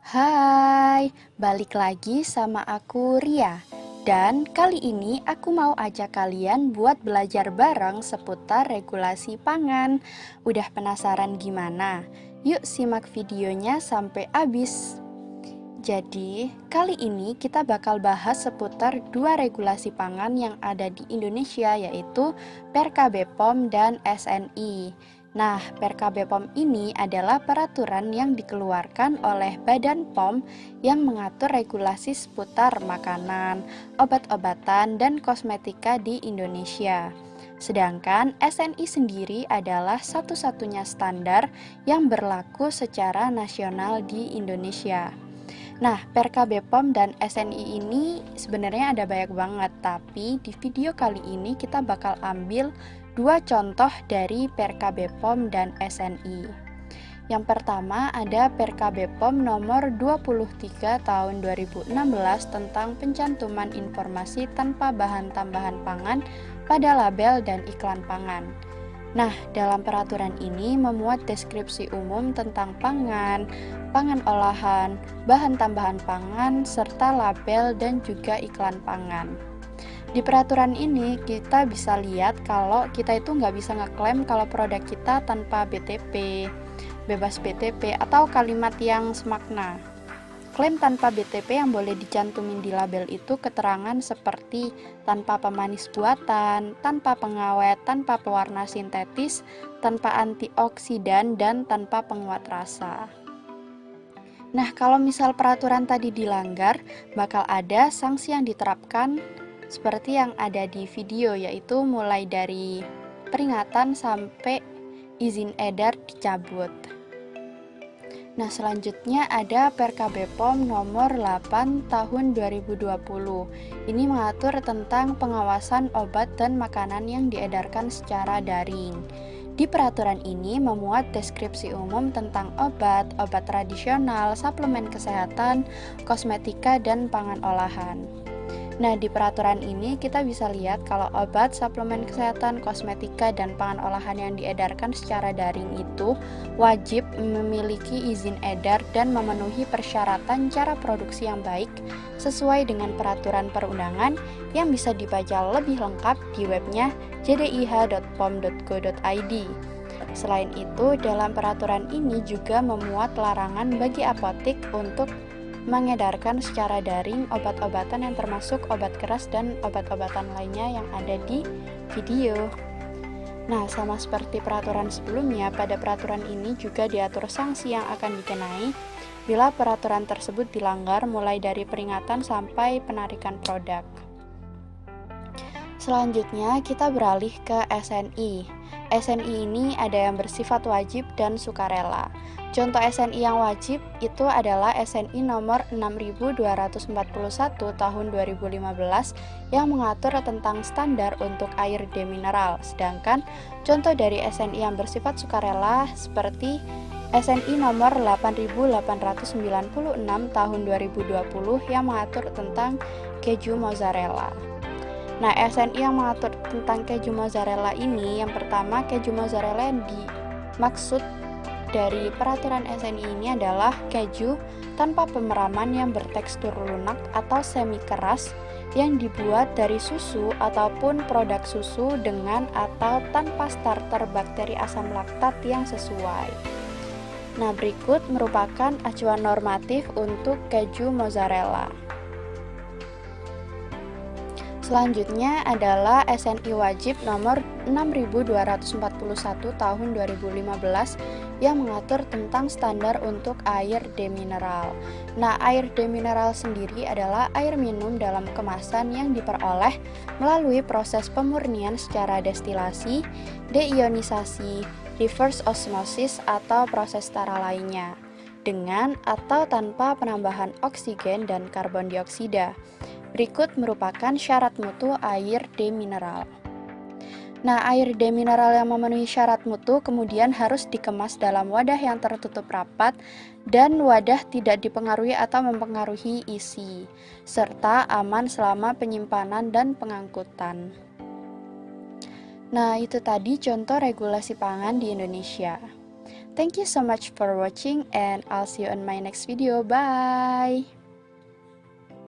Hai, balik lagi sama aku Ria. Dan kali ini aku mau ajak kalian buat belajar bareng seputar regulasi pangan. Udah penasaran gimana? Yuk simak videonya sampai habis. Jadi, kali ini kita bakal bahas seputar dua regulasi pangan yang ada di Indonesia, yaitu Perka BPOM dan SNI. Nah, Perka BPOM ini adalah peraturan yang dikeluarkan oleh Badan POM yang mengatur regulasi seputar makanan, obat-obatan, dan kosmetika di Indonesia. Sedangkan SNI sendiri adalah satu-satunya standar yang berlaku secara nasional di Indonesia. Nah, Perka BPOM dan SNI ini sebenarnya ada banyak banget, tapi di video kali ini kita bakal ambil dua contoh dari Perka BPOM dan SNI. Yang pertama ada Perka BPOM nomor 23 tahun 2016 tentang pencantuman informasi tanpa bahan tambahan pangan pada label dan iklan pangan. Nah, dalam peraturan ini memuat deskripsi umum tentang pangan, pangan olahan, bahan tambahan pangan, serta label dan juga iklan pangan. Di peraturan ini kita bisa lihat kalau kita itu nggak bisa ngeklaim kalau produk kita tanpa BTP, bebas BTP, atau kalimat yang semakna. Klaim tanpa BTP yang boleh dicantumin di label itu keterangan seperti tanpa pemanis buatan, tanpa pengawet, tanpa pewarna sintetis, tanpa antioksidan, dan tanpa penguat rasa. Nah, kalau misal peraturan tadi dilanggar, bakal ada sanksi yang diterapkan seperti yang ada di video, yaitu mulai dari peringatan sampai izin edar dicabut. Nah, selanjutnya ada Perka BPOM nomor 8 tahun 2020. Ini mengatur tentang pengawasan obat dan makanan yang diedarkan secara daring. Di peraturan ini memuat deskripsi umum tentang obat, obat tradisional, suplemen kesehatan, kosmetika, dan pangan olahan. Nah, di peraturan ini kita bisa lihat kalau obat, suplemen kesehatan, kosmetika, dan pangan olahan yang diedarkan secara daring itu wajib memiliki izin edar dan memenuhi persyaratan cara produksi yang baik sesuai dengan peraturan perundangan yang bisa dibaca lebih lengkap di webnya jdih.pom.go.id. Selain itu, dalam peraturan ini juga memuat larangan bagi apotik untuk mengedarkan secara daring obat-obatan yang termasuk obat keras dan obat-obatan lainnya yang ada di video. Nah, sama seperti peraturan sebelumnya, pada peraturan ini juga diatur sanksi yang akan dikenai bila peraturan tersebut dilanggar mulai dari peringatan sampai penarikan produk. Selanjutnya kita beralih ke SNI. SNI ini ada yang bersifat wajib dan sukarela. Contoh SNI yang wajib itu adalah SNI nomor 6241 tahun 2015 yang mengatur tentang standar untuk air demineral. Sedangkan contoh dari SNI yang bersifat sukarela seperti SNI nomor 8896 tahun 2020 yang mengatur tentang keju mozzarella. Nah, SNI yang mengatur tentang keju mozzarella ini, yang pertama, keju mozzarella yang dimaksud dari peraturan SNI ini adalah keju tanpa pemeraman yang bertekstur lunak atau semi keras yang dibuat dari susu ataupun produk susu dengan atau tanpa starter bakteri asam laktat yang sesuai. Nah, berikut merupakan acuan normatif untuk keju mozzarella. Selanjutnya adalah SNI wajib nomor 6241 tahun 2015 yang mengatur tentang standar untuk air demineral. Nah, air demineral sendiri adalah air minum dalam kemasan yang diperoleh melalui proses pemurnian secara destilasi, deionisasi, reverse osmosis, atau proses setara lainnya, dengan atau tanpa penambahan oksigen dan karbon dioksida. Berikut merupakan syarat mutu air demineral. Nah, air demineral yang memenuhi syarat mutu kemudian harus dikemas dalam wadah yang tertutup rapat dan wadah tidak dipengaruhi atau mempengaruhi isi, serta aman selama penyimpanan dan pengangkutan. Nah, itu tadi contoh regulasi pangan di Indonesia. Thank you so much for watching and I'll see you on my next video. Bye!